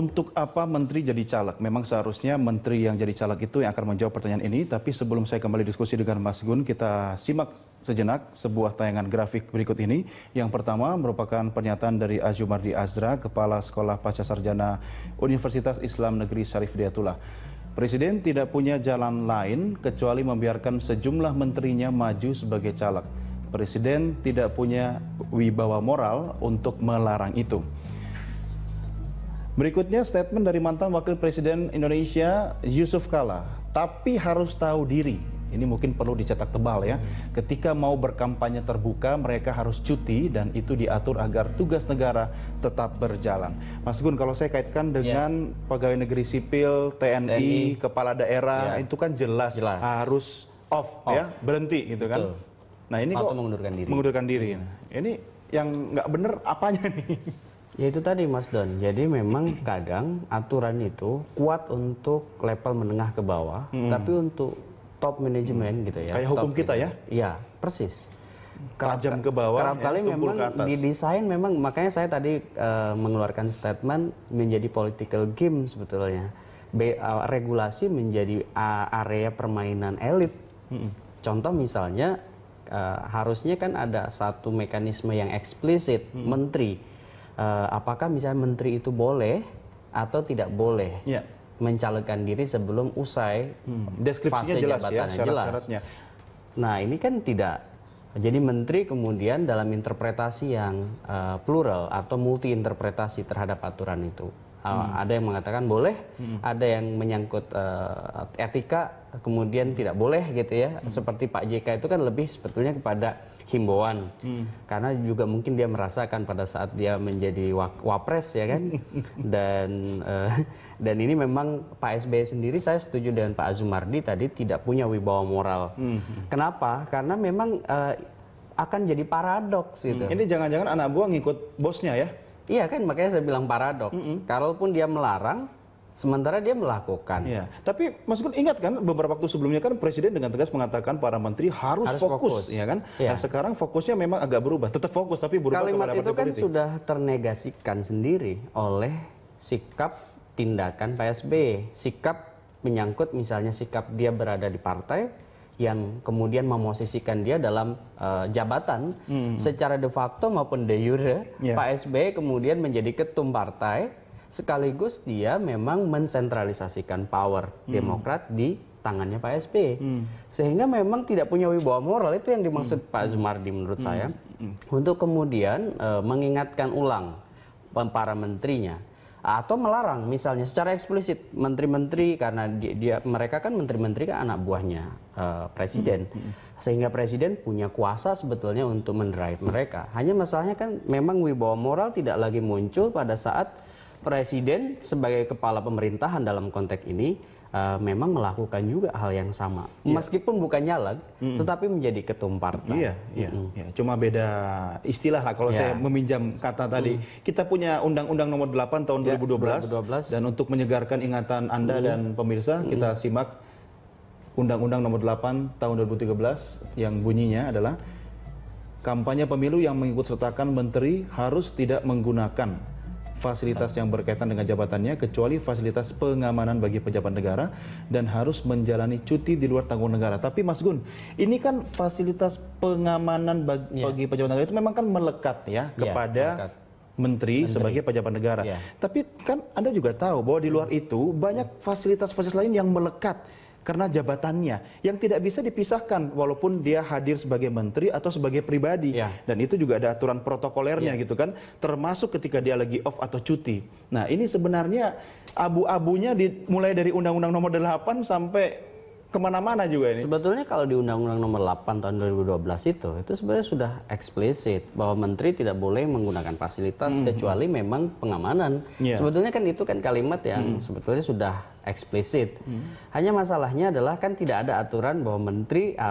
Untuk apa menteri jadi caleg? Memang seharusnya menteri yang jadi caleg itu yang akan menjawab pertanyaan ini. Tapi sebelum saya kembali diskusi dengan Mas Gun, kita simak sejenak sebuah tayangan grafik berikut ini. Yang pertama merupakan pernyataan dari Azumardi Azra, Kepala Sekolah Pasca Sarjana Universitas Islam Negeri Syarif Hidayatullah. Presiden tidak punya jalan lain kecuali membiarkan sejumlah menterinya maju sebagai caleg. Presiden tidak punya wibawa moral untuk melarang itu. Berikutnya statement dari mantan Wakil Presiden Indonesia Yusuf Kala, tapi harus tahu diri. Ini mungkin perlu dicetak tebal ya. Ketika mau berkampanye terbuka, mereka harus cuti dan itu diatur agar tugas negara tetap berjalan. Mas Gun, kalau saya kaitkan dengan pegawai negeri sipil, TNI, kepala daerah, itu kan jelas harus off ya, berhenti gitu kan. Nah ini kok mengundurkan diri. Ini yang nggak bener apanya nih? Ya itu tadi Mas Don, jadi memang kadang aturan itu kuat untuk level menengah ke bawah, tapi untuk top manajemen gitu ya. Kayak hukum kita ya? Iya, persis. Tajam ke bawah, kerap kali memang didesain memang, makanya saya tadi mengeluarkan statement menjadi political game sebetulnya. Regulasi menjadi area permainan elit. Contoh misalnya, harusnya kan ada satu mekanisme yang eksplisit, menteri. Apakah misalnya menteri itu boleh atau tidak boleh mencalonkan diri sebelum usai deskripsinya fase jelas ya, jabatannya syarat-syaratnya. Nah ini kan tidak. Jadi menteri kemudian dalam interpretasi yang plural atau multi interpretasi terhadap aturan itu. Ada yang mengatakan boleh, ada yang menyangkut etika, kemudian tidak boleh gitu ya. Seperti Pak JK itu kan lebih sebetulnya kepada himbauan, karena juga mungkin dia merasakan pada saat dia menjadi wapres ya kan. Dan ini memang Pak SBY sendiri, saya setuju dengan Pak Azumardi tadi, tidak punya wibawa moral. Kenapa? Karena memang akan jadi paradoks gitu. Ini jangan-jangan anak buah ngikut bosnya ya? Iya kan, makanya saya bilang paradoks. Kalaupun dia melarang, sementara dia melakukan. Iya. Tapi Mas Gun ingat kan beberapa waktu sebelumnya kan Presiden dengan tegas mengatakan para menteri harus fokus, ya kan? Nah sekarang fokusnya memang agak berubah, tetap fokus tapi berubah kalimat kepada itu kan politik. Sudah ternegasikan sendiri oleh sikap tindakan Pak SBY. Sikap menyangkut misalnya sikap dia berada di partai yang kemudian memosisikan dia dalam jabatan secara de facto maupun de jure. Pak SBY kemudian menjadi ketum partai, sekaligus dia memang mensentralisasikan power Demokrat di tangannya Pak SBY. Sehingga memang tidak punya wibawa moral, itu yang dimaksud Pak Azumardi menurut saya. Untuk kemudian mengingatkan ulang para menterinya, atau melarang misalnya secara eksplisit menteri-menteri, karena mereka kan menteri-menteri kan anak buahnya presiden, sehingga presiden punya kuasa sebetulnya untuk mendrive mereka. Hanya masalahnya kan memang wibawa moral tidak lagi muncul pada saat presiden sebagai kepala pemerintahan dalam konteks ini memang melakukan juga hal yang sama, meskipun bukan nyalek, tetapi menjadi ketum partai. Iya. Cuma beda istilah lah kalau saya meminjam kata tadi. Kita punya Undang-Undang Nomor 8 tahun 2012, dan untuk menyegarkan ingatan Anda dan pemirsa, kita simak Undang-Undang Nomor 8 tahun 2013 yang bunyinya adalah kampanye pemilu yang mengikut sertakan menteri harus tidak menggunakan fasilitas yang berkaitan dengan jabatannya kecuali fasilitas pengamanan bagi pejabat negara dan harus menjalani cuti di luar tanggung negara. Tapi Mas Gun, ini kan fasilitas pengamanan bagi pejabat negara itu memang kan melekat ya kepada menteri sebagai pejabat negara. Tapi kan Anda juga tahu bahwa di luar itu banyak fasilitas-fasilitas lain yang melekat karena jabatannya yang tidak bisa dipisahkan walaupun dia hadir sebagai menteri atau sebagai pribadi. Dan itu juga ada aturan protokolernya gitu kan, termasuk ketika dia lagi off atau cuti. Nah ini sebenarnya abu-abunya mulai dari Undang-Undang Nomor 8 sampai kemana-mana juga ini. Sebetulnya kalau di Undang-Undang Nomor 8 tahun 2012 itu sebenarnya sudah eksplisit bahwa menteri tidak boleh menggunakan fasilitas kecuali memang pengamanan. Sebetulnya kan itu kan kalimat yang sebetulnya sudah eksplisit. Hanya masalahnya adalah kan tidak ada aturan bahwa menteri harus